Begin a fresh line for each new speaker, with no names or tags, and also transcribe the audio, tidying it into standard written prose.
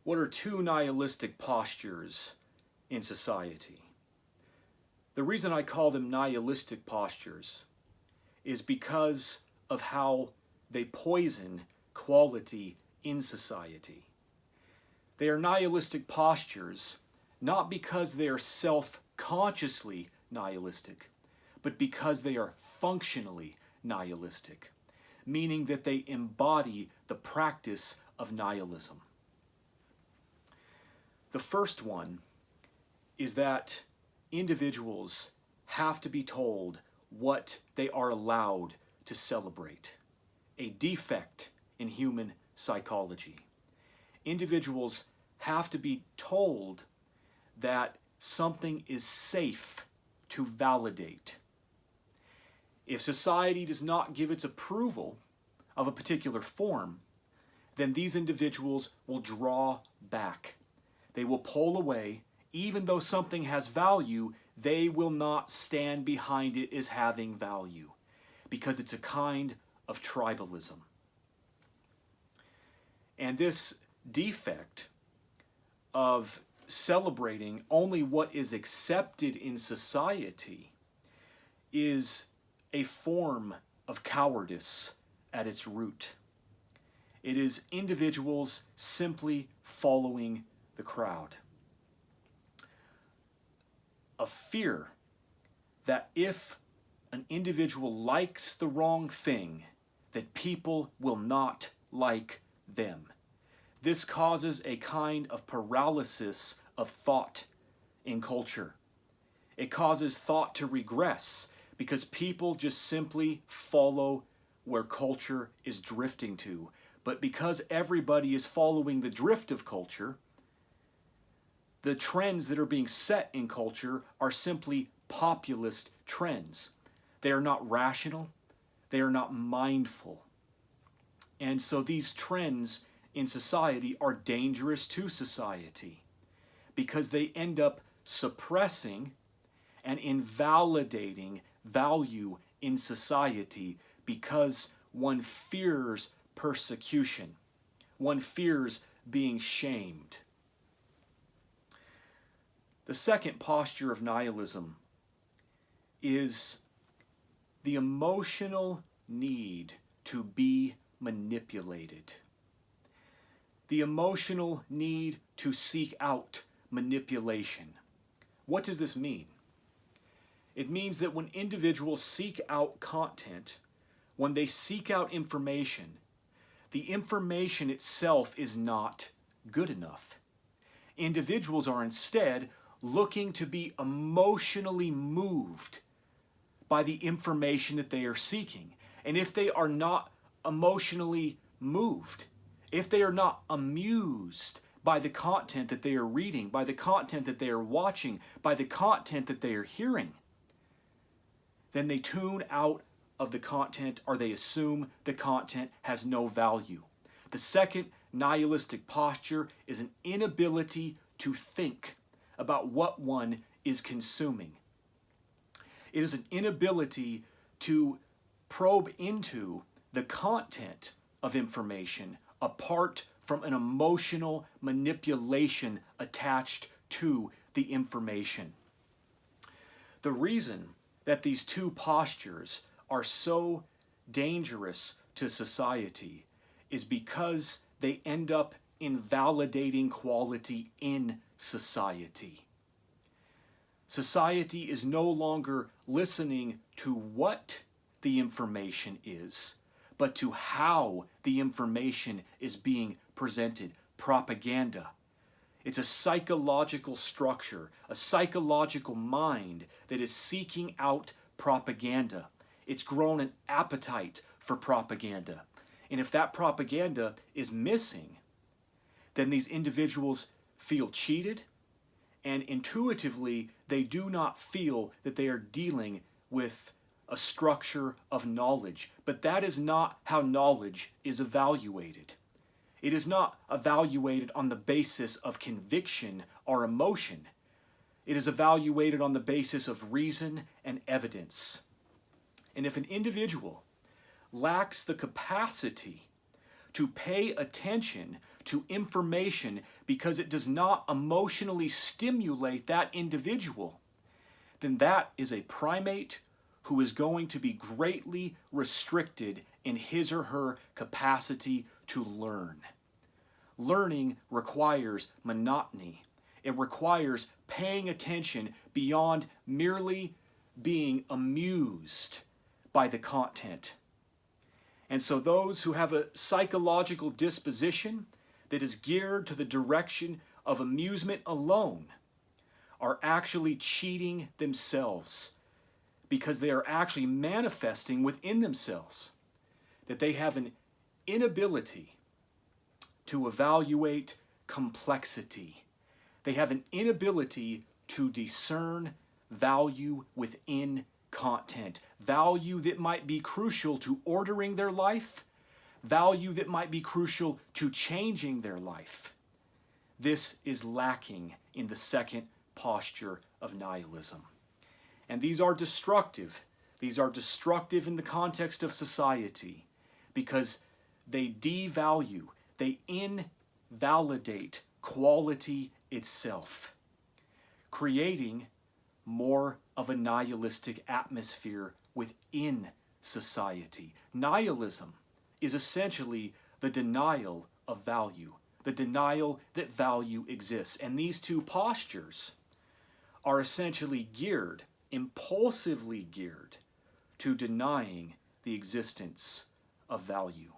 What are two nihilistic postures in society? The reason I call them nihilistic postures is because of how they poison quality in society. They are nihilistic postures not because they are self-consciously nihilistic, but because they are functionally nihilistic, meaning that they embody the practice of nihilism. The first one is that individuals have to be told what they are allowed to celebrate, a defect in human psychology. Individuals have to be told that something is safe to validate. If society does not give its approval of a particular form, then these individuals will draw back. They will pull away. Even though something has value, they will not stand behind it as having value, because it's a kind of tribalism. And this defect of celebrating only what is accepted in society is a form of cowardice at its root. It is individuals simply following the crowd. A fear that if an individual likes the wrong thing, that people will not like them. This causes a kind of paralysis of thought in culture. It causes thought to regress because people just simply follow where culture is drifting to. But because everybody is following the drift of culture, the trends that are being set in culture are simply populist trends. They are not rational. They are not mindful. And so these trends in society are dangerous to society because they end up suppressing and invalidating value in society because one fears persecution. One fears being shamed. The second posture of nihilism is the emotional need to be manipulated. The emotional need to seek out manipulation. What does this mean? It means that when individuals seek out content, when they seek out information, the information itself is not good enough. Individuals are instead looking to be emotionally moved by the information that they are seeking. And if they are not emotionally moved, if they are not amused by the content that they are reading, by the content that they are watching, by the content that they are hearing, then they tune out of the content or they assume the content has no value. The second nihilistic posture is an inability to think about what one is consuming. It is an inability to probe into the content of information apart from an emotional manipulation attached to the information. The reason that these two postures are so dangerous to society is because they end up invalidating quality in society. Society is no longer listening to what the information is, but to how the information is being presented. Propaganda. It's a psychological structure, a psychological mind that is seeking out propaganda. It's grown an appetite for propaganda. And if that propaganda is missing, then these individuals feel cheated, and intuitively they do not feel that they are dealing with a structure of knowledge. But that is not how knowledge is evaluated. It is not evaluated on the basis of conviction or emotion. It is evaluated on the basis of reason and evidence. And if an individual lacks the capacity to pay attention to information because it does not emotionally stimulate that individual, then that is a primate who is going to be greatly restricted in his or her capacity to learn. Learning requires monotony. It requires paying attention beyond merely being amused by the content. And so those who have a psychological disposition that is geared to the direction of amusement alone are actually cheating themselves, because they are actually manifesting within themselves that they have an inability to evaluate complexity. They have an inability to discern value within content, value that might be crucial to ordering their life, value that might be crucial to changing their life. This is lacking in the second posture of nihilism. And these are destructive. These are destructive in the context of society because they devalue, they invalidate quality itself, creating more of a nihilistic atmosphere within society. Nihilism is essentially the denial of value, the denial that value exists. And these two postures are essentially geared, impulsively geared, to denying the existence of value.